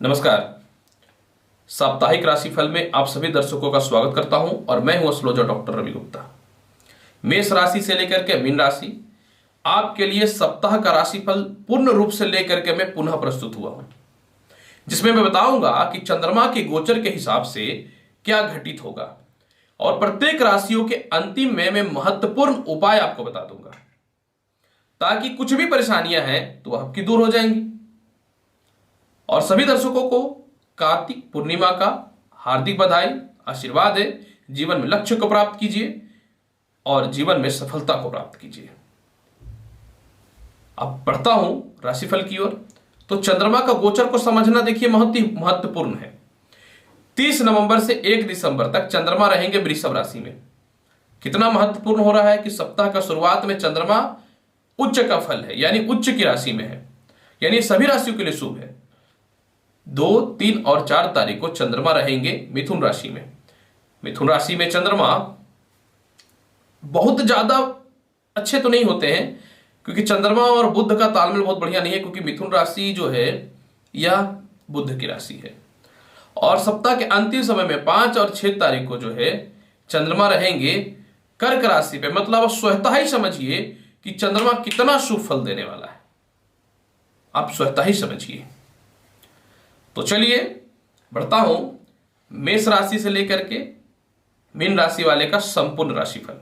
नमस्कार। साप्ताहिक राशिफल में आप सभी दर्शकों का स्वागत करता हूं और मैं हूं एस्ट्रोलॉजर डॉक्टर रवि गुप्ता। मेष राशि से लेकर के मीन राशि आपके लिए सप्ताह का राशिफल पूर्ण रूप से लेकर के मैं पुनः प्रस्तुत हुआ हूं, जिसमें मैं बताऊंगा कि चंद्रमा के गोचर के हिसाब से क्या घटित होगा और प्रत्येक राशियों के अंतिम में मैं महत्वपूर्ण उपाय आपको बता दूंगा, ताकि कुछ भी परेशानियां हैं तो आपकी दूर हो जाएंगी। और सभी दर्शकों को कार्तिक पूर्णिमा का हार्दिक बधाई, आशीर्वाद है। जीवन में लक्ष्य को प्राप्त कीजिए और जीवन में सफलता को प्राप्त कीजिए। अब बढ़ता हूं राशिफल की ओर। तो चंद्रमा का गोचर को समझना देखिए महत्वपूर्ण है। 30 नवंबर से 1 दिसंबर तक चंद्रमा रहेंगे वृषभ राशि में। कितना महत्वपूर्ण हो रहा है कि सप्ताह का शुरुआत में चंद्रमा उच्च का फल है, यानी उच्च की राशि में है, यानी सभी राशियों के लिए शुभ है। 2, 3 और 4 तारीख को चंद्रमा रहेंगे मिथुन राशि में। मिथुन राशि में चंद्रमा बहुत ज्यादा अच्छे तो नहीं होते हैं, क्योंकि चंद्रमा और बुध का तालमेल बहुत बढ़िया नहीं है, क्योंकि मिथुन राशि जो है यह बुध की राशि है। और सप्ताह के अंतिम समय में 5 और 6 तारीख को जो है चंद्रमा रहेंगे कर्क राशि पे। मतलब स्वतः ही समझिए कि चंद्रमा कितना शुभ फल देने वाला है, आप स्वतः ही समझिए। तो चलिए बढ़ता हूं मेष राशि से लेकर के मीन राशि वाले का संपूर्ण राशिफल।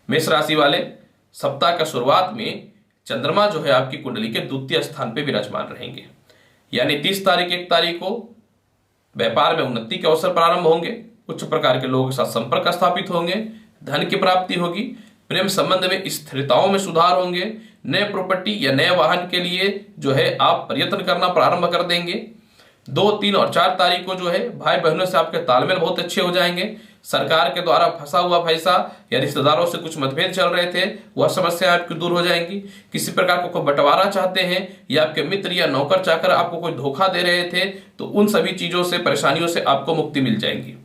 मेष राशि वाले सप्ताह का शुरुआत में चंद्रमा जो है आपकी कुंडली के द्वितीय स्थान पे विराजमान रहेंगे, यानी 30 तारीख 1 तारीख को व्यापार में उन्नति के अवसर प्रारंभ होंगे। उच्च प्रकार के लोगों के साथ संपर्क स्थापित होंगे, धन की प्राप्ति होगी, प्रेम संबंध में स्थिरताओं में सुधार होंगे, नए प्रॉपर्टी या नए वाहन के लिए जो है आप प्रयत्न करना प्रारंभ कर देंगे। 2, 3 और 4 तारीख को जो है भाई बहनों से आपके तालमेल बहुत अच्छे हो जाएंगे। सरकार के द्वारा फंसा हुआ पैसा या रिश्तेदारों से कुछ मतभेद चल रहे थे, वह समस्या आपकी दूर हो जाएंगी। किसी प्रकार का कोई बंटवारा चाहते हैं या आपके मित्र या नौकर चाकर आपको कोई धोखा दे रहे थे, तो उन सभी चीजों से, परेशानियों से आपको मुक्ति मिल जाएगी।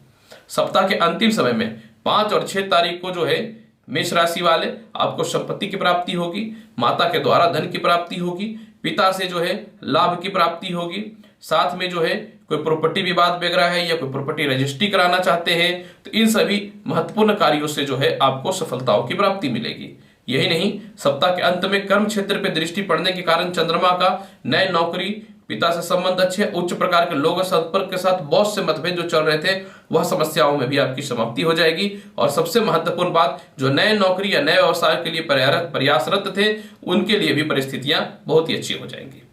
सप्ताह के अंतिम समय में 5 और 6 तारीख को जो है मेष राशि वाले आपको संपत्ति की प्राप्ति होगी, माता के द्वारा धन की प्राप्ति होगी, पिता से जो है लाभ की प्राप्ति होगी। साथ में जो है कोई प्रॉपर्टी विवाद वगैरह है या कोई प्रॉपर्टी रजिस्ट्री कराना चाहते हैं, तो इन सभी महत्वपूर्ण कार्यों से जो है आपको सफलताओं की प्राप्ति मिलेगी। यही नहीं, सप्ताह के अंत में कर्म क्षेत्र पर दृष्टि पड़ने के कारण चंद्रमा का नए नौकरी, पिता से संबंध अच्छे, उच्च प्रकार के लोगों संपर्क के साथ बॉस से मतभेद जो चल रहे थे, वह समस्याओं में भी आपकी समाप्ति हो जाएगी। और सबसे महत्वपूर्ण बात, जो नए नौकरी या नए व्यवसाय के लिए प्रयासरत थे, उनके लिए भी परिस्थितियां बहुत ही अच्छी हो जाएंगी।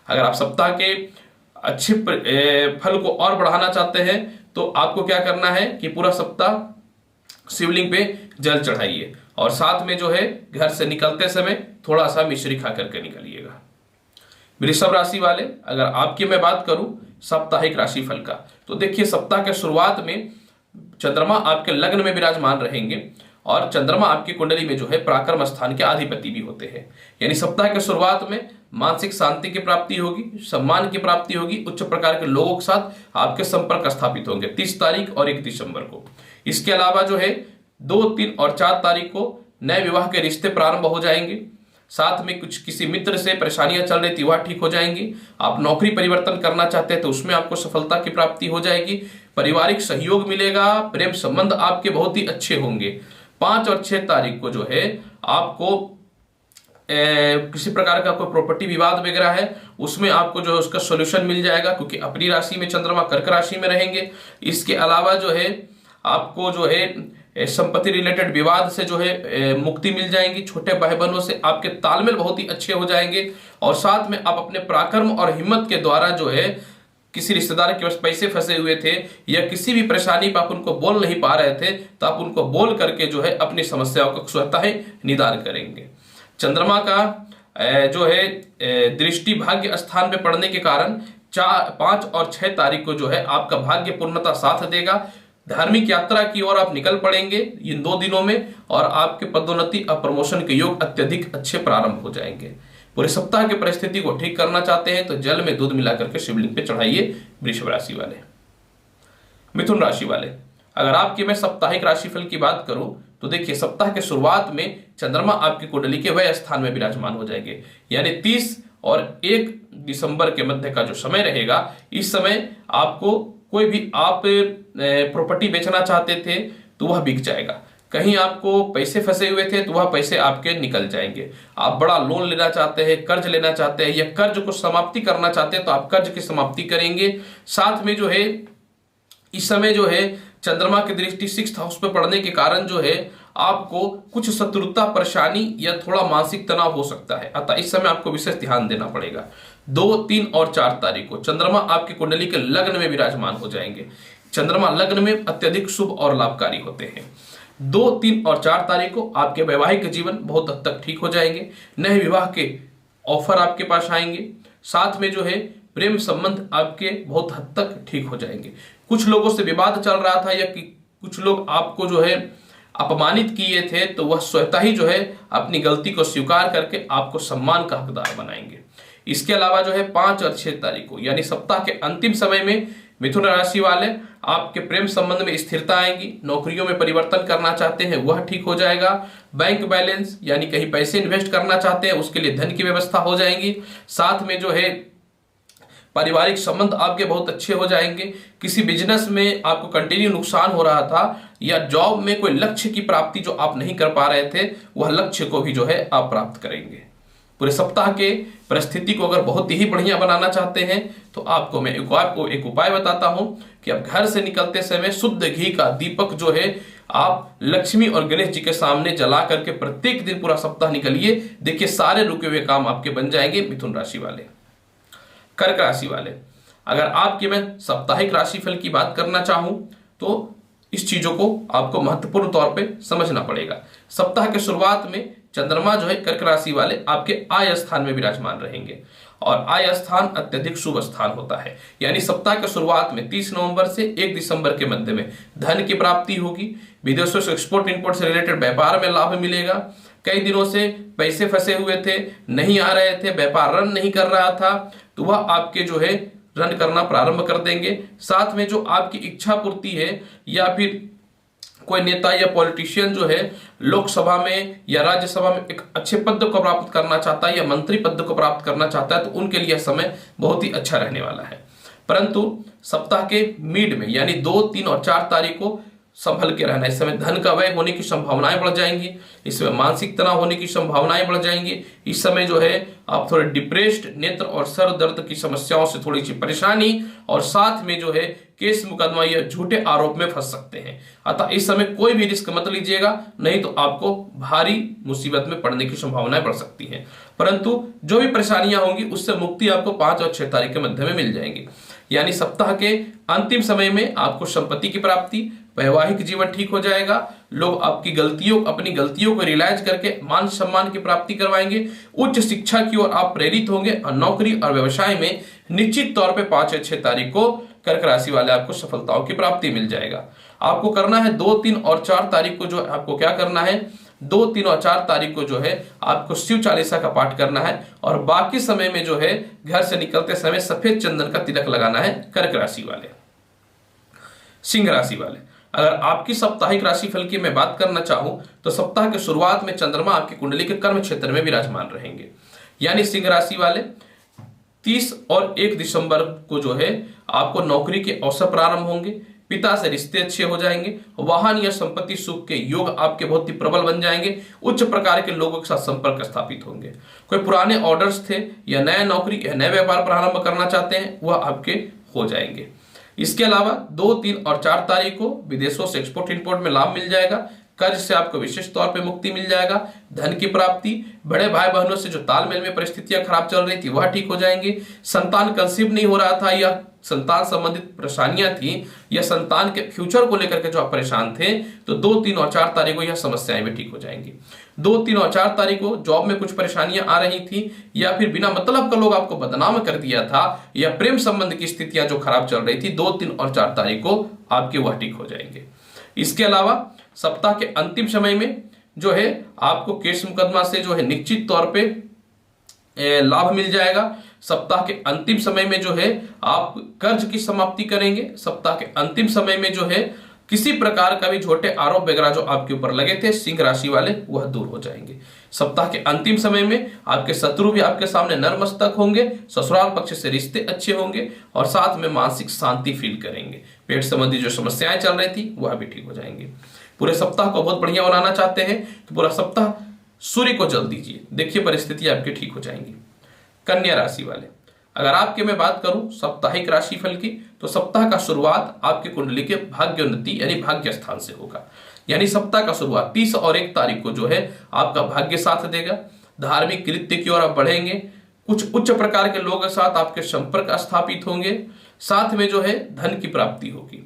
अगर आप सप्ताह के अच्छे फल को और बढ़ाना चाहते हैं, तो आपको क्या करना है कि पूरा सप्ताह शिवलिंग पे जल चढ़ाइए और साथ में जो है घर से निकलते समय थोड़ा सा मिश्री खा करके निकलिएगा। वृषभ राशि वाले, अगर आपकी मैं बात करूं साप्ताहिक राशिफल का, तो देखिए सप्ताह के शुरुआत में चंद्रमा आपके लग्न में विराजमान रहेंगे और चंद्रमा आपकी कुंडली में जो है पराक्रम स्थान के अधिपति भी होते हैं। यानी सप्ताह के शुरुआत में मानसिक शांति की प्राप्ति होगी, सम्मान की प्राप्ति होगी, उच्च प्रकार के लोगों के साथ आपके संपर्क स्थापित होंगे 30 तारीख और 1 दिसंबर को। इसके अलावा जो है 2, 3 और 4 तारीख को नए विवाह के रिश्ते प्रारंभ हो जाएंगे। साथ में कुछ किसी मित्र से परेशानियां चल रही थी वह ठीक हो जाएंगी। आप नौकरी परिवर्तन करना चाहते हैं तो उसमें आपको सफलता की प्राप्ति हो जाएगी। पारिवारिक सहयोग मिलेगा, प्रेम संबंध आपके बहुत ही अच्छे होंगे। 5 और 6 तारीख को जो है आपको किसी प्रकार का कोई प्रॉपर्टी विवाद वगैरह है, उसमें आपको जो है उसका सॉल्यूशन मिल जाएगा, क्योंकि अपनी राशि में चंद्रमा कर्क राशि में रहेंगे। इसके अलावा जो है आपको जो है संपत्ति रिलेटेड विवाद से जो है मुक्ति मिल जाएगी। छोटे भाई बहनों से आपके तालमेल बहुत ही अच्छे हो जाएंगे और साथ में आप अपने पराक्रम और हिम्मत के द्वारा जो है किसी रिश्तेदार के पास पैसे फंसे हुए थे या किसी भी परेशानी पर आप उनको बोल नहीं पा रहे थे, तो आप उनको बोल करके जो है अपनी समस्याओं का स्वतः ही निदान करेंगे। चंद्रमा का जो है दृष्टि भाग्य स्थान पे पड़ने के कारण 5 और 6 तारीख को जो है आपका भाग्य पूर्णता साथ देगा। धार्मिक यात्रा की ओर आप निकल पड़ेंगे इन 2 दिनों में और आपके पदोन्नति और प्रमोशन के योग अत्यधिक अच्छे प्रारंभ हो जाएंगे। पूरे सप्ताह की परिस्थिति को ठीक करना चाहते हैं तो जल में दूध मिलाकर के शिवलिंग पे चढ़ाइए। वृषभ राशि वाले। मिथुन राशि वाले, अगर आपकी मैं साप्ताहिक राशिफल की बात करूं तो देखिए सप्ताह के शुरुआत में चंद्रमा आपकी कुंडली के वह स्थान में विराजमान हो जाएंगे, यानी 30 और 1 दिसंबर के मध्य का जो समय रहेगा, इस समय आपको कोई भी आप प्रॉपर्टी बेचना चाहते थे तो वह बिक जाएगा। कहीं आपको पैसे फंसे हुए थे तो वह पैसे आपके निकल जाएंगे। आप बड़ा लोन लेना चाहते हैं, कर्ज लेना चाहते हैं या कर्ज को समाप्ति करना चाहते हैं तो आप कर्ज की समाप्ति करेंगे। साथ में जो है इस समय जो है चंद्रमा की दृष्टि 6th हाउस पे पड़ने के कारण जो है आपको कुछ शत्रुता, परेशानी या थोड़ा मानसिक तनाव हो सकता है। अतः इस समय आपको विशेष ध्यान देना पड़ेगा। 2, 3 और 4 तारीख को चंद्रमा आपकी कुंडली के लग्न में विराजमान हो जाएंगे। चंद्रमा लग्न में अत्यधिक शुभ और लाभकारी होते हैं। 2, 3 और 4 तारीख को आपके वैवाहिक जीवन बहुत हद तक ठीक हो जाएंगे। नए विवाह के ऑफर आपके पास आएंगे। साथ में जो है प्रेम संबंध आपके बहुत हद तक ठीक हो जाएंगे। कुछ लोगों से विवाद चल रहा था या कि कुछ लोग आपको जो है अपमानित किए थे तो वह स्वतः ही जो है अपनी गलती को स्वीकार करके आपको सम्मान का हकदार बनाएंगे। इसके अलावा जो है 5 और 6 तारीख को यानी सप्ताह के अंतिम समय में मिथुन राशि वाले आपके प्रेम संबंध में स्थिरता आएगी। नौकरियों में परिवर्तन करना चाहते हैं वह ठीक हो जाएगा। बैंक बैलेंस यानी कहीं पैसे इन्वेस्ट करना चाहते हैं उसके लिए धन की व्यवस्था हो जाएगी। साथ में जो है पारिवारिक संबंध आपके बहुत अच्छे हो जाएंगे। किसी बिजनेस में आपको कंटिन्यू नुकसान हो रहा था या जॉब में कोई लक्ष्य की प्राप्ति जो आप नहीं कर पा रहे थे वह लक्ष्य को भी जो है आप प्राप्त करेंगे। पूरे सप्ताह के परिस्थिति को अगर बहुत ही बढ़िया बनाना चाहते हैं तो आपको मैं एक उपाय बताता हूं कि आप घर से निकलते समय शुद्ध घी का दीपक जो है आप लक्ष्मी और गणेश जी के सामने जला करके प्रत्येक दिन पूरा सप्ताह निकलिए। देखिए सारे रुके हुए काम आपके बन जाएंगे। मिथुन राशि वाले, कर्क राशि वाले, अगर आपकी मैं साप्ताहिक राशिफल की बात करना चाहूं तो इस चीजों को आपको महत्वपूर्ण तौर पे समझना पड़ेगा। सप्ताह के शुरुआत में चंद्रमा जो है कर्क राशि वाले आपके आय स्थान में विराजमान रहेंगे और आय स्थान अत्यधिक शुभ स्थान होता है। यानी सप्ताह के शुरुआत में 30 नवंबर से 1 दिसंबर के मध्य में धन की प्राप्ति होगी। विदेशों से एक्सपोर्ट इंपोर्ट से रिलेटेड व्यापार में लाभ मिलेगा। कई दिनों से पैसे फंसे हुए थे, नहीं आ रहे थे, व्यापार रन नहीं कर रहा था तो वह आपके जो है रन करना प्रारंभ कर देंगे। साथ में जो आपकी इच्छा पूर्ति है या फिर कोई नेता या पॉलिटिशियन जो है लोकसभा में या राज्यसभा में एक अच्छे पद को प्राप्त करना चाहता है या मंत्री पद को प्राप्त करना चाहता है तो उनके लिए समय बहुत ही अच्छा रहने वाला है। परंतु सप्ताह के मिड में यानी 2, 3 और 4 तारीख को संभल के रहना। इस समय धन का व्यय होने की संभावनाएं बढ़ जाएंगी। इस समय मानसिक तनाव होने की संभावनाएं बढ़ जाएंगी। इस समय जो है आप थोड़े डिप्रेस्ड, नेत्र और सर दर्द की समस्याओं से थोड़ी सी परेशानी और साथ में जो है केस मुकदमा या झूठे आरोप में फंस सकते हैं। अतः इस समय कोई भी रिस्क मत लीजिएगा, नहीं तो आपको भारी मुसीबत में पड़ने की संभावनाएं बढ़ सकती हैं। परंतु जो भी परेशानियां होंगी उससे मुक्ति आपको 5 और 6 तारीख के मध्य में मिल जाएगी। यानी सप्ताह के अंतिम समय में आपको संपत्ति की प्राप्ति, वैवाहिक जीवन ठीक हो जाएगा। लोग अपनी गलतियों को रियलाइज करके मान सम्मान की प्राप्ति करवाएंगे। उच्च शिक्षा की ओर आप प्रेरित होंगे और नौकरी और व्यवसाय में निश्चित तौर पे 5 और 6 तारीख को कर्क राशि वाले आपको सफलताओं की प्राप्ति मिल जाएगा। आपको करना है 2, 3 और 4 तारीख को जो आपको क्या करना है, 2, 3 और 4 तारीख को जो है आपको शिव चालीसा का पाठ करना है और बाकी समय में जो है घर से निकलते समय सफेद चंदन का तिलक लगाना है। कर्क राशि वाले, सिंह राशि वाले, अगर आपकी साप्ताहिक राशिफल की मैं बात करना चाहूं तो सप्ताह के शुरुआत में चंद्रमा आपकी कुंडली के कर्म क्षेत्र में विराजमान रहेंगे। यानी सिंह राशि वाले 30 और 1 दिसंबर को जो है आपको नौकरी के अवसर प्रारंभ होंगे। पिता से रिश्ते अच्छे हो जाएंगे। वाहन या संपत्ति सुख के योग आपके बहुत ही प्रबल बन जाएंगे। उच्च प्रकार के लोगों के साथ संपर्क स्थापित होंगे। कोई पुराने ऑर्डर्स थे या नया नौकरी या नया व्यापार प्रारंभ करना चाहते हैं वह आपके हो जाएंगे। इसके अलावा 2, 3 और 4 तारीख को विदेशों से एक्सपोर्ट इंपोर्ट में लाभ मिल जाएगा। कर्ज से आपको विशेष तौर पे मुक्ति मिल जाएगा। धन की प्राप्ति, बड़े भाई बहनों से जो तालमेल में परिस्थितियां खराब चल रही थी वह ठीक हो जाएंगी। संतान कंसीव नहीं हो रहा था या संतान संबंधित परेशानियां थी या संतान के फ्यूचर को लेकर के जो आप परेशान थे तो 2, 3 और 4 तारीख को यह समस्याएं भी ठीक हो जाएंगी। 2, 3 और 4 तारीख को जॉब में कुछ परेशानियां आ रही थी या फिर बिना मतलब का लोग आपको बदनाम कर दिया था या प्रेम संबंध की स्थितियां जो खराब चल रही थी 2, 3 और 4 तारीख को आपके वह ठीक हो जाएंगे। इसके अलावा सप्ताह के अंतिम समय में जो है आपको केस मुकदमा से जो है निश्चित तौर पे लाभ मिल जाएगा। सप्ताह के अंतिम समय में जो है आप कर्ज की समाप्ति करेंगे। सप्ताह के अंतिम समय में जो है किसी प्रकार का भी झूठे आरोप वगैरह जो आपके ऊपर लगे थे सिंह राशि वाले वह दूर हो जाएंगे। सप्ताह के अंतिम समय में आपके शत्रु भी आपके सामने नतमस्तक होंगे, ससुराल पक्ष से रिश्ते अच्छे होंगे और साथ में मानसिक शांति फील करेंगे। पेट संबंधी जो समस्याएं चल रही थी वह भी ठीक हो जाएंगी। पूरे सप्ताह को बहुत बढ़िया बनाना चाहते हैं तो पूरा सप्ताह सूर्य को जल दीजिए, देखिए परिस्थिति आपकी ठीक हो जाएंगी। कन्या राशि वाले, अगर आपके मैं बात करूं साप्ताहिक राशिफल की, तो सप्ताह का शुरुआत आपकी कुंडली के भाग्योन्नति यानी भाग्य स्थान से होगा। यानी सप्ताह का शुरुआत 30 और 1 तारीख को जो है आपका भाग्य साथ देगा। धार्मिक कृत्य की ओर आप बढ़ेंगे, कुछ उच्च प्रकार के लोगों के साथ आपके संपर्क स्थापित होंगे, साथ में जो है धन की प्राप्ति होगी।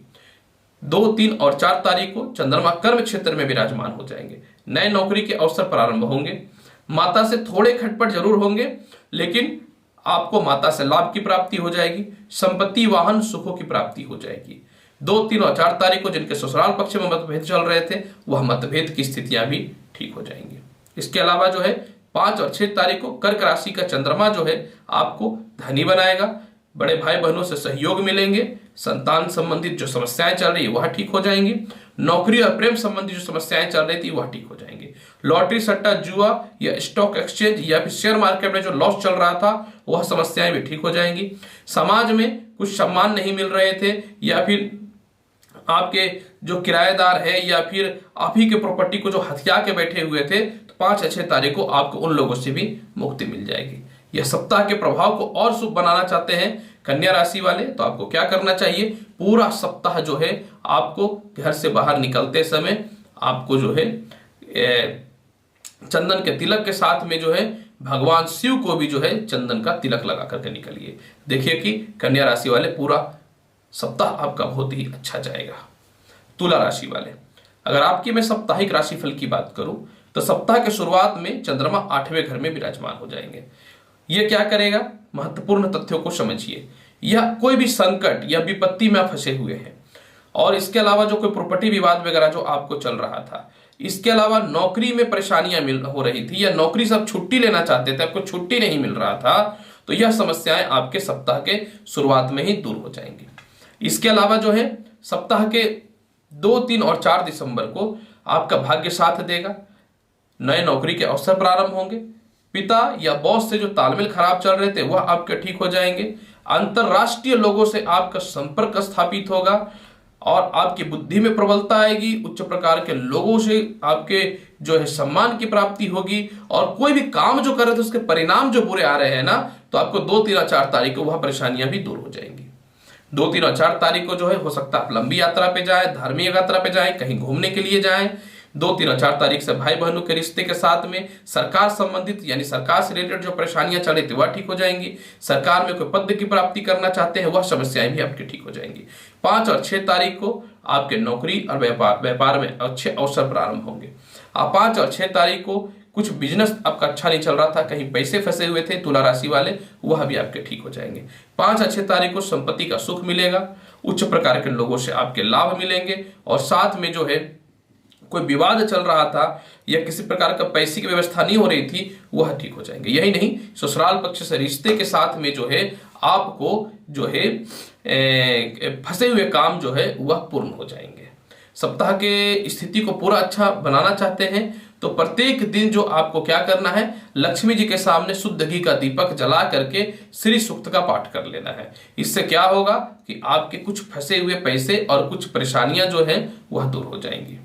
2, 3 और 4 तारीख को चंद्रमा कर्म क्षेत्र में विराजमान हो जाएंगे। नए नौकरी के अवसर प्रारंभ होंगे। माता से थोड़े खटपट जरूर होंगे, लेकिन आपको माता से लाभ की प्राप्ति हो जाएगी। संपत्ति, वाहन, सुखों की प्राप्ति हो जाएगी। 2, 3 और 4 तारीख को जिनके ससुराल पक्ष में मतभेद चल रहे थे वह मतभेद की स्थितियां भी ठीक हो जाएंगी। इसके अलावा जो है 5 और 6 तारीख को कर्क राशि का चंद्रमा जो है आपको धनी बनाएगा। बड़े भाई बहनों से सहयोग मिलेंगे। संतान संबंधित जो समस्याएं चल रही है वह ठीक हो जाएंगी। नौकरी और प्रेम संबंधी जो समस्याएं चल रही थी वह ठीक हो जाएंगी। लॉटरी, सट्टा, जुआ या स्टॉक एक्सचेंज या फिर शेयर मार्केट में जो लॉस चल रहा था वह समस्याएं भी ठीक हो जाएंगी। समाज में कुछ सम्मान नहीं मिल रहे थे या फिर आपके जो किराएदार है या फिर आप ही के प्रॉपर्टी को जो हथिया के बैठे हुए थे, तो 5 और 6 तारीख को आपको उन लोगों से भी मुक्ति मिल जाएगी। यह सप्ताह के प्रभाव को और शुभ बनाना चाहते हैं कन्या राशि वाले, तो आपको क्या करना चाहिए, पूरा सप्ताह जो है आपको घर से बाहर निकलते समय आपको जो है चंदन के तिलक के साथ में जो है भगवान शिव को भी जो है चंदन का तिलक लगा करके निकलिए। देखिए कि कन्या राशि वाले पूरा सप्ताह आपका बहुत ही अच्छा जाएगा। तुला राशि वाले, अगर आपकी मैं साप्ताहिक राशिफल की बात करूं तो सप्ताह के शुरुआत में चंद्रमा 8वें घर में विराजमान हो जाएंगे। यह क्या करेगा, महत्वपूर्ण तथ्यों को समझिए। यह कोई भी संकट या विपत्ति में फंसे हुए हैं और इसके अलावा जो कोई प्रॉपर्टी विवाद वगैरह जो आपको चल रहा था, इसके अलावा नौकरी में परेशानियां हो रही थी या नौकरी से आप छुट्टी लेना चाहते थे, आपको छुट्टी नहीं मिल रहा था, तो यह समस्याएं आपके सप्ताह के शुरुआत में ही दूर हो जाएंगी। इसके अलावा जो है सप्ताह के 2, 3 और 4 दिसंबर को आपका भाग्य साथ देगा। नए नौकरी के अवसर प्रारंभ होंगे। पिता या बॉस से जो तालमेल खराब चल रहे थे वह आपके ठीक हो जाएंगे। अंतरराष्ट्रीय लोगों से आपका संपर्क स्थापित होगा और आपकी बुद्धि में प्रबलता आएगी। उच्च प्रकार के लोगों से आपके जो है सम्मान की प्राप्ति होगी और कोई भी काम जो कर रहे थे उसके परिणाम जो बुरे आ रहे हैं ना, तो आपको 2, 3 और 4 तारीख को वह परेशानियां भी दूर हो जाएंगी। 2, 3 और 4 तारीख को जो है हो सकता है आप लंबी यात्रा पे जाए, धार्मिक यात्रा पे जाए, कहीं घूमने के लिए जाएं। 2, 3 और 4 तारीख से भाई बहनों के रिश्ते के साथ में सरकार संबंधित यानी सरकार से रिलेटेड जो परेशानियां चल रही थी वह ठीक हो जाएंगी। सरकार में कोई पद की प्राप्ति करना चाहते हैं वह समस्याएं भी आपकी ठीक हो जाएंगी। 5 और 6 तारीख को आपके नौकरी और व्यापार में अच्छे अवसर प्रारंभ होंगे। 5 और 6 तारीख को कुछ बिजनेस आपका अच्छा नहीं चल रहा था, कहीं पैसे फंसे हुए थे तुला राशि वाले, वह भी आपके ठीक हो जाएंगे। 5 और 6 तारीख को संपत्ति का सुख मिलेगा। उच्च प्रकार के लोगों से आपके लाभ मिलेंगे और साथ में जो है कोई विवाद चल रहा था या किसी प्रकार का पैसे की व्यवस्था नहीं हो रही थी वह ठीक हो जाएंगे। यही नहीं, ससुराल पक्ष से रिश्ते के साथ में जो है आपको जो है फंसे हुए काम जो है वह पूर्ण हो जाएंगे। सप्ताह के स्थिति को पूरा अच्छा बनाना चाहते हैं तो प्रत्येक दिन जो आपको क्या करना है, लक्ष्मी जी के सामने शुद्ध घी का दीपक जला करके श्री सूक्त का पाठ कर लेना है। इससे क्या होगा कि आपके कुछ फंसे हुए पैसे और कुछ परेशानियां जो है वह दूर हो जाएंगी।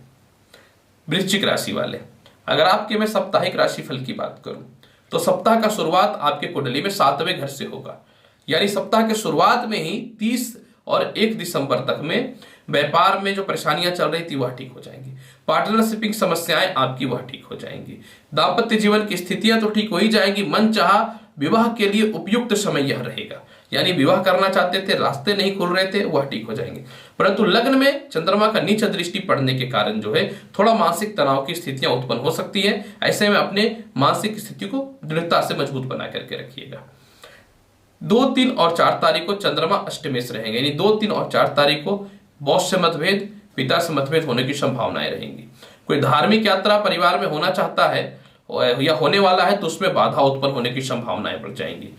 वृश्चिक राशि वाले, अगर आपके मैं साप्ताहिक राशिफल की बात करूं तो सप्ताह का शुरुआत आपके कुंडली में 7वें घर से होगा। यानी सप्ताह के शुरुआत में ही 30 और 1 दिसंबर तक में व्यापार में जो परेशानियां चल रही थी वह ठीक हो जाएंगी। पार्टनरशिपिंग समस्याएं आपकी वह ठीक हो जाएंगी। दाम्पत्य जीवन की स्थितियां तो ठीक हो ही जाएंगी। मन चाहा विवाह के लिए उपयुक्त समय यह रहेगा। यानी विवाह करना चाहते थे, रास्ते नहीं खुल रहे थे, वह ठीक हो जाएंगे। परंतु लग्न में चंद्रमा का नीच दृष्टि पड़ने के कारण जो है थोड़ा मानसिक तनाव की स्थितियां उत्पन्न हो सकती है। ऐसे में अपने मानसिक स्थिति को दृढ़ता से मजबूत बना करके रखिएगा। 2, 3 और 4 तारीख को चंद्रमा अष्टमेश रहेंगे। यानी 2, 3 और 4 तारीख को बॉस से मतभेद, पिता से मतभेद होने की संभावनाएं रहेंगी। कोई धार्मिक यात्रा परिवार में होना चाहता है या होने वाला है तो उसमें बाधा उत्पन्न होने की संभावनाएं बढ़ जाएंगी।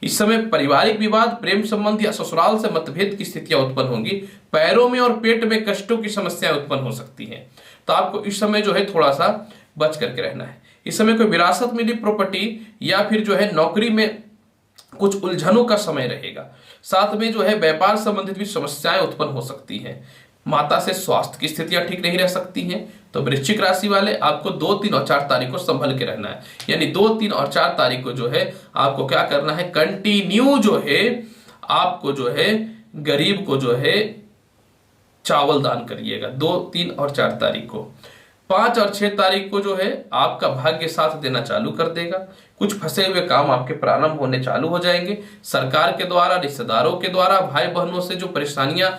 इस समय पारिवारिक विवाद, प्रेम संबंध या ससुराल से मतभेद की स्थितियां उत्पन्न होंगी। पैरों में और पेट में कष्टों की समस्याएं उत्पन्न हो सकती हैं, तो आपको इस समय जो है थोड़ा सा बच करके रहना है। इस समय कोई विरासत मिली प्रॉपर्टी या फिर जो है नौकरी में कुछ उलझनों का समय रहेगा। साथ में जो है व्यापार संबंधित भी समस्याएं उत्पन्न हो सकती हैं। माता से स्वास्थ्य की स्थितियां ठीक नहीं रह सकती हैं। तो वृश्चिक राशि वाले आपको 2, 3 और 4 तारीख को संभल के रहना है। यानी 2, 3 और 4 तारीख को जो है आपको क्या करना है, कंटिन्यू जो है आपको जो है गरीब को जो है चावल दान करिएगा 2, 3 और 4 तारीख को। 5 और 6 तारीख को जो है आपका भाग्य साथ देना चालू कर देगा। कुछ फंसे हुए काम आपके प्रारंभ होने चालू हो जाएंगे। सरकार के द्वारा, रिश्तेदारों के द्वारा, भाई बहनों से जो परेशानियां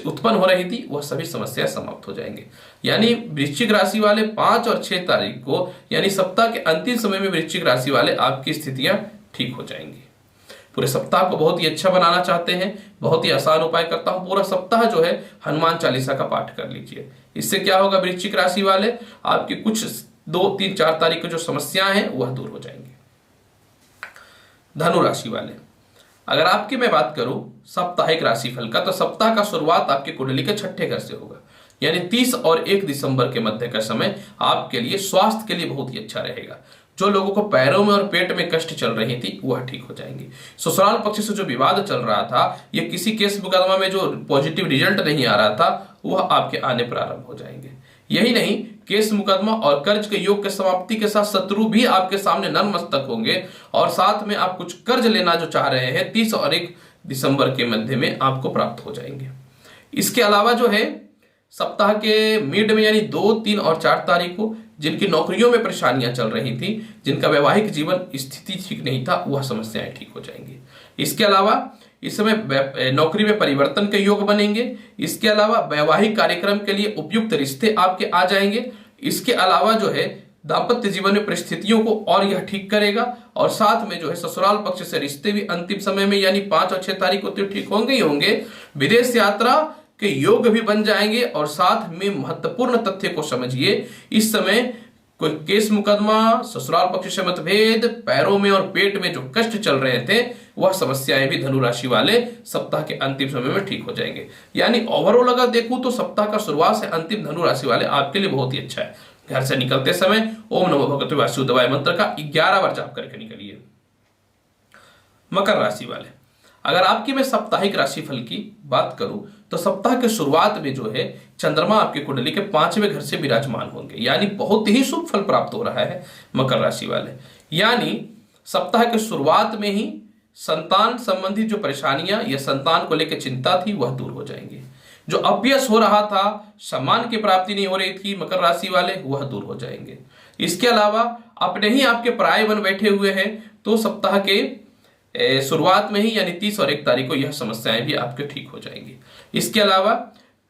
उत्पन्न हो रही थी वह सभी समस्या समाप्त हो जाएंगे। यानी वृश्चिक राशि वाले 5 और 6 तारीख को यानी सप्ताह के अंतिम समय में वृश्चिक राशि वाले आपकी स्थितियां ठीक हो जाएंगी। पूरे सप्ताह को बहुत ही अच्छा बनाना चाहते हैं, बहुत ही आसान उपाय करता हूं, पूरा सप्ताह जो है हनुमान चालीसा का पाठ कर लीजिए। इससे क्या होगा, वृश्चिक राशि वाले आपकी कुछ 2, 3, 4 तारीख की जो समस्याएं हैं वह दूर हो जाएंगी। धनु राशि वाले, अगर आपकी मैं बात करूं साप्ताहिक राशिफल का, तो सप्ताह का शुरुआत आपके कुंडली के 6ठे घर से होगा। यानी 30 और 1 दिसंबर के मध्य का समय आपके लिए स्वास्थ्य के लिए बहुत ही अच्छा रहेगा। जो लोगों को पैरों में और पेट में कष्ट चल रही थी वह ठीक हो जाएंगे। ससुराल पक्ष से जो विवाद चल रहा था या किसी केस मुकदमा में जो पॉजिटिव रिजल्ट नहीं आ रहा था वह आपके आने प्रारंभ हो जाएंगे। यही नहीं, केस मुकदमा और कर्ज के योग के समाप्ति के साथ शत्रु भी आपके सामने नतमस्तक होंगे और साथ में आप कुछ कर्ज लेना जो चाह रहे हैं 30 और 1 दिसंबर के मध्य में आपको प्राप्त हो जाएंगे। इसके अलावा जो है सप्ताह के मिड में यानी 2, 3 और 4 तारीख को जिनकी नौकरियों में परेशानियां चल रही थी, जिनका वैवाहिक जीवन स्थिति ठीक नहीं था, वह समस्याएं ठीक हो जाएंगी। इसके अलावा इस समय नौकरी में परिवर्तन के योग बनेंगे। इसके अलावा वैवाहिक कार्यक्रम के लिए उपयुक्त रिश्ते आपके आ जाएंगे। इसके अलावा जो है दाम्पत्य जीवन में परिस्थितियों को और यह ठीक करेगा और साथ में जो है ससुराल पक्ष से रिश्ते भी अंतिम समय में यानी 5 और 6 तारीख को तो ठीक होंगे ही होंगे। विदेश यात्रा के योग भी बन जाएंगे और साथ में महत्वपूर्ण तथ्य को समझिए, इस समय कोई केस मुकदमा, ससुराल पक्ष से मतभेद, पैरों में और पेट में जो कष्ट चल रहे थे वह समस्याएं भी धनु राशि वाले सप्ताह के अंतिम समय में ठीक हो जाएंगे। यानी ओवरऑल अगर देखूं तो सप्ताह का शुरुआत से अंतिम धनु राशि वाले आपके लिए बहुत ही अच्छा है। घर से निकलते समय ओम नमो भगवते वासुदेवाय मंत्र का 11 बार जाप करके निकलिए। मकर राशि वाले, अगर आपकी मैं साप्ताहिक राशिफल की बात करूं तो सप्ताह के शुरुआत में जो है चंद्रमा आपके कुंडली के 5वें घर से विराजमान होंगे। यानी बहुत ही शुभ फल प्राप्त हो रहा है मकर राशि वाले। यानी सप्ताह के शुरुआत में ही संतान संबंधी जो परेशानियां या संतान को लेकर चिंता थी वह दूर हो जाएंगे। जो अपयश हो रहा था, सम्मान की प्राप्ति नहीं हो रही थी मकर राशि वाले, वह दूर हो जाएंगे। इसके अलावा अपने ही आपके पराये बन बैठे हुए हैं तो सप्ताह के शुरुआत में ही यानी 30 और 1 तारीख को यह समस्याएं भी आपके ठीक हो जाएंगी। इसके अलावा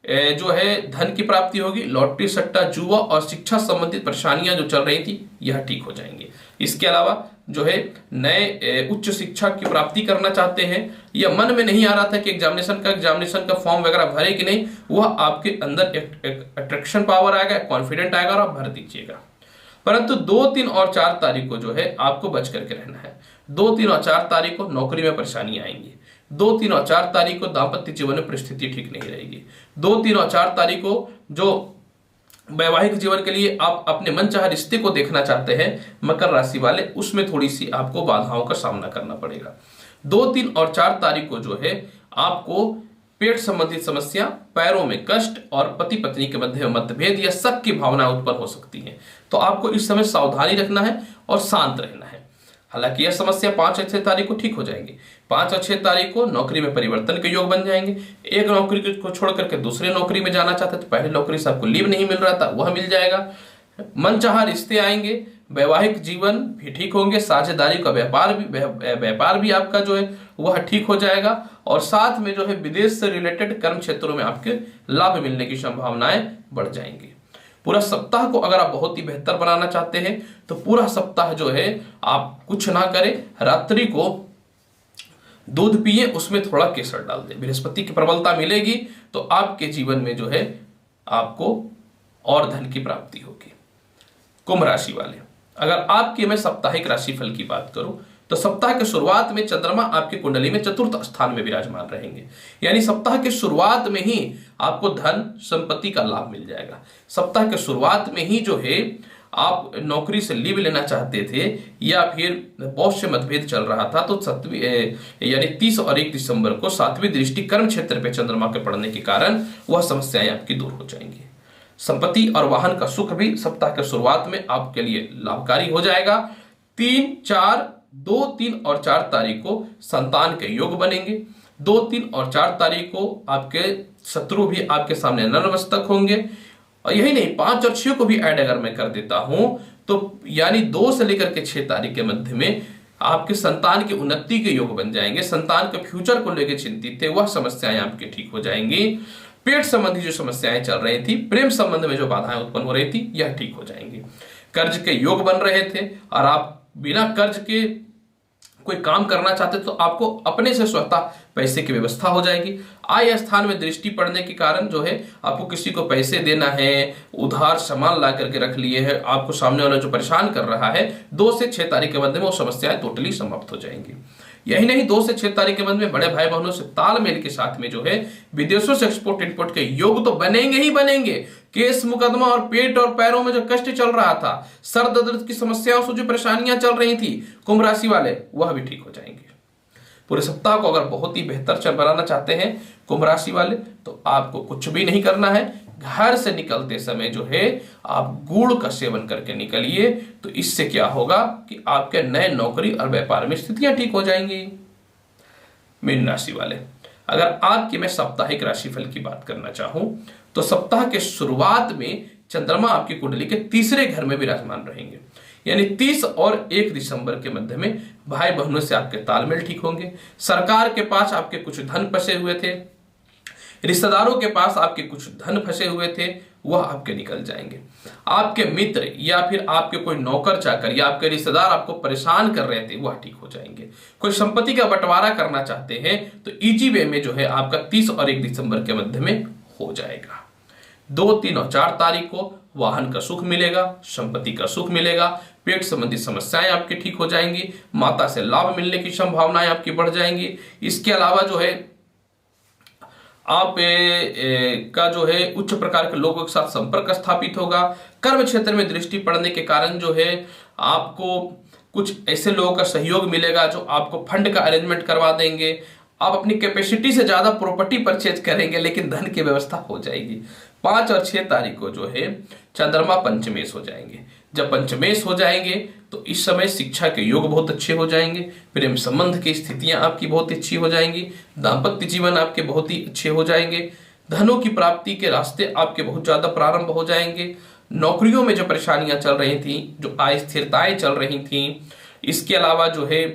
जो है धन की प्राप्ति होगी। लॉटरी, सट्टा, जुआ और शिक्षा संबंधित परेशानियां जो चल रही थी यह ठीक हो जाएंगी। इसके अलावा जो है नए उच्च शिक्षा की प्राप्ति करना चाहते हैं या मन में नहीं आ रहा था कि एग्जामिनेशन का फॉर्म वगैरह भरे कि नहीं, वह आपके अंदर एक अट्रैक्शन पावर आएगा, कॉन्फिडेंट आएगा और आप भर दीजिएगा। परंतु 2, 3 और 4 तारीख को जो है आपको बच करके रहना है। 2, 3 और 4 तारीख को नौकरी में परेशानी आएंगी। 2, 3 और 4 तारीख को दाम्पत्य जीवन में परिस्थिति ठीक नहीं रहेगी। 2, 3 और 4 तारीख को जो वैवाहिक जीवन के लिए आप अपने मनचाहा रिश्ते को देखना चाहते हैं मकर राशि वाले, उसमें थोड़ी सी आपको बाधाओं का सामना करना पड़ेगा। 2, 3 और 4 तारीख को जो है आपको पेट संबंधित समस्या, पैरों में कष्ट और पति पत्नी के मध्य मतभेद या शक की भावना उत्पन्न हो सकती है। तो आपको इस समय सावधानी रखना है और शांत रहना है। हालांकि यह समस्या 5 और 6 तारीख को ठीक हो जाएंगी। 5 और 6 तारीख को नौकरी में परिवर्तन के योग बन जाएंगे। एक नौकरी को छोड़ करके दूसरे नौकरी में जाना चाहते तो पहले नौकरी से आपको लीव नहीं मिल रहा था वह मिल जाएगा। मनचाहा रिश्ते आएंगे, वैवाहिक जीवन भी ठीक होंगे, साझेदारी का व्यापार भी आपका जो है वह ठीक हो जाएगा और साथ में जो है विदेश से रिलेटेड कर्म क्षेत्रों में आपके लाभ मिलने की संभावनाएं बढ़ जाएंगी। पूरा सप्ताह को अगर आप बहुत ही बेहतर बनाना चाहते हैं तो पूरा सप्ताह जो है आप कुछ ना करें, रात्रि को दूध पिए, उसमें थोड़ा केसर डाल दें, बृहस्पति की प्रबलता मिलेगी तो आपके जीवन में जो है आपको और धन की प्राप्ति होगी। कुंभ राशि वाले, अगर आपकी मैं साप्ताहिक राशिफल की बात करूं तो सप्ताह के शुरुआत में चंद्रमा आपकी कुंडली में 4th स्थान में विराजमान रहेंगे। यानी सप्ताह के शुरुआत में ही आपको धन संपत्ति का लाभ मिल जाएगा। सप्ताह के शुरुआत में ही जो है आप नौकरी से लीव लेना चाहते थे या फिर बॉस से मतभेद चल रहा था, तो 7वीं यानी 30 और 1 दिसंबर को 7वीं दृष्टि कर्म क्षेत्र पे चंद्रमा के पड़ने के कारण वह समस्याएं आपकी दूर हो जाएंगी। संपत्ति और वाहन का सुख भी सप्ताह के शुरुआत में आपके लिए लाभकारी हो जाएगा। 2, 3 और 4 तारीख को संतान के योग बनेंगे। 2, 3 और 4 तारीख को आपके शत्रु भी आपके सामने नतमस्तक होंगे। और यही नहीं, 5 और 6 को भी ऐड अगर मैं कर देता हूं तो यानी 2 से लेकर के 6 तारीख के मध्य में आपके संतान की उन्नति के योग बन जाएंगे। संतान के फ्यूचर को लेकर चिंतित थे वह समस्याएं आपके ठीक हो जाएंगी। पेट संबंधी जो समस्याएं चल रही थी, प्रेम संबंध में जो बाधाएं उत्पन्न हो रही थी, यह ठीक हो जाएंगी। कर्ज के योग बन रहे थे और आप बिना कर्ज के कोई काम करना चाहते तो आपको अपने से स्वतः पैसे की व्यवस्था हो जाएगी। आय स्थान में दृष्टि पड़ने के कारण जो है आपको किसी को पैसे देना है, उधार सामान ला करके रख लिए है, आपको सामने वाला जो परेशान कर रहा है, 2 से 6 तारीख के मध्य में वो समस्याएं टोटली समाप्त हो जाएंगी। यही नहीं, 2 से 6 तारीख के मध्य में बड़े भाई बहनों से तालमेल के साथ में जो है विदेशों से एक्सपोर्ट इंपोर्ट के योग तो बनेंगे ही बनेंगे। केस मुकदमा और पेट और पैरों में जो कष्ट चल रहा था, सर दर्द की समस्याओं से जो परेशानियां चल रही थी कुंभ राशि वाले, वह भी ठीक हो जाएंगे। पूरे सप्ताह को अगर बहुत ही बेहतर बनाना चाहते हैं कुंभ राशि वाले, तो आपको कुछ भी नहीं करना है। घर से निकलते समय जो है आप गुड़ का सेवन करके निकलिए, तो इससे क्या होगा कि आपके नए नौकरी और व्यापार में स्थितियां ठीक हो जाएंगी। मीन राशि वाले, अगर आपकी मैं साप्ताहिक राशिफल की बात करना चाहूं तो सप्ताह के शुरुआत में चंद्रमा आपकी कुंडली के तीसरे घर में विराजमान रहेंगे। यानी 30 और 1 दिसंबर के मध्य में भाई बहनों से आपके तालमेल ठीक होंगे। सरकार के पास आपके कुछ धन फंसे हुए थे, रिश्तेदारों के पास आपके कुछ धन फंसे हुए थे, वह आपके निकल जाएंगे। आपके मित्र या फिर आपके कोई नौकर चाकर या आपके रिश्तेदार आपको परेशान कर रहे थे, वह ठीक हो जाएंगे। कोई संपत्ति का बंटवारा करना चाहते हैं तो इजी वे में जो है आपका 30 और 1 दिसंबर के मध्य में हो जाएगा। 2, 3 और 4 तारीख को वाहन का सुख मिलेगा, संपत्ति का सुख मिलेगा, पेट संबंधी समस्याएं आपकी ठीक हो जाएंगी, माता से लाभ मिलने की संभावनाएं आपकी बढ़ जाएंगी। इसके अलावा जो है आप का जो है उच्च प्रकार के लोगों के साथ संपर्क स्थापित होगा। कर्म क्षेत्र में दृष्टि पड़ने के कारण जो है आपको कुछ ऐसे लोगों का सहयोग मिलेगा जो आपको फंड का अरेंजमेंट करवा देंगे। आप अपनी कैपेसिटी से ज्यादा प्रॉपर्टी परचेज करेंगे, लेकिन धन की व्यवस्था हो जाएगी। 5 और 6 तारीख को जो है चंद्रमा पंचमेश हो जाएंगे। जब पंचमेश हो जाएंगे तो इस समय शिक्षा के योग बहुत अच्छे हो जाएंगे, प्रेम संबंध की स्थितियां आपकी बहुत अच्छी हो जाएंगी, दाम्पत्य जीवन आपके बहुत ही अच्छे हो जाएंगे, धनों की प्राप्ति के रास्ते आपके बहुत ज्यादा प्रारंभ हो जाएंगे। नौकरियों में जो परेशानियां चल रही थी, जो अस्थिरताएं चल रही थी, इसके अलावा जो है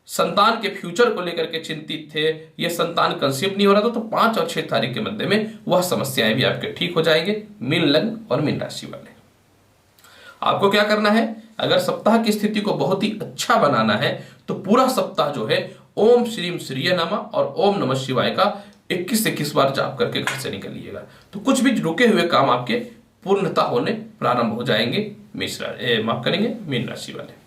संतान के फ्यूचर को लेकर के चिंतित थे, यह संतान कंसीव नहीं हो रहा था, तो 5 और 6 तारीख के मध्य में वह समस्याएं भी आपके ठीक हो जाएंगे। मीन लग्न और मीन राशि वाले, आपको क्या करना है, अगर सप्ताह की स्थिति को बहुत ही अच्छा बनाना है तो पूरा सप्ताह जो है ओम श्रीम श्रीय नमः और ओम नमः शिवाय का 21 बार जाप करके घर से निकलिएगा, तो कुछ भी रुके हुए काम आपके पूर्णता होने प्रारंभ हो जाएंगे। माफ करेंगे मीन राशि वाले।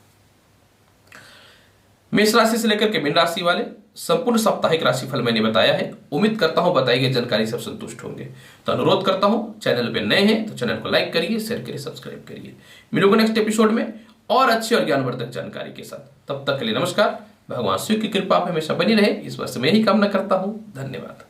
मेष राशि से लेकर के मीन राशि वाले संपूर्ण साप्ताहिक राशिफल मैंने बताया है। उम्मीद करता हूं बताई गई जानकारी से संतुष्ट होंगे। तो अनुरोध करता हूं, चैनल पे नए हैं तो चैनल को लाइक करिए, शेयर करिए, सब्सक्राइब करिए। मिलोगे नेक्स्ट एपिसोड में और अच्छी और ज्ञानवर्धक जानकारी के साथ। तब तक के लिए नमस्कार। भगवान शिव की कृपा आप हमेशा बनी रहे, इस बात से मैं ही कामना करता हूं। धन्यवाद।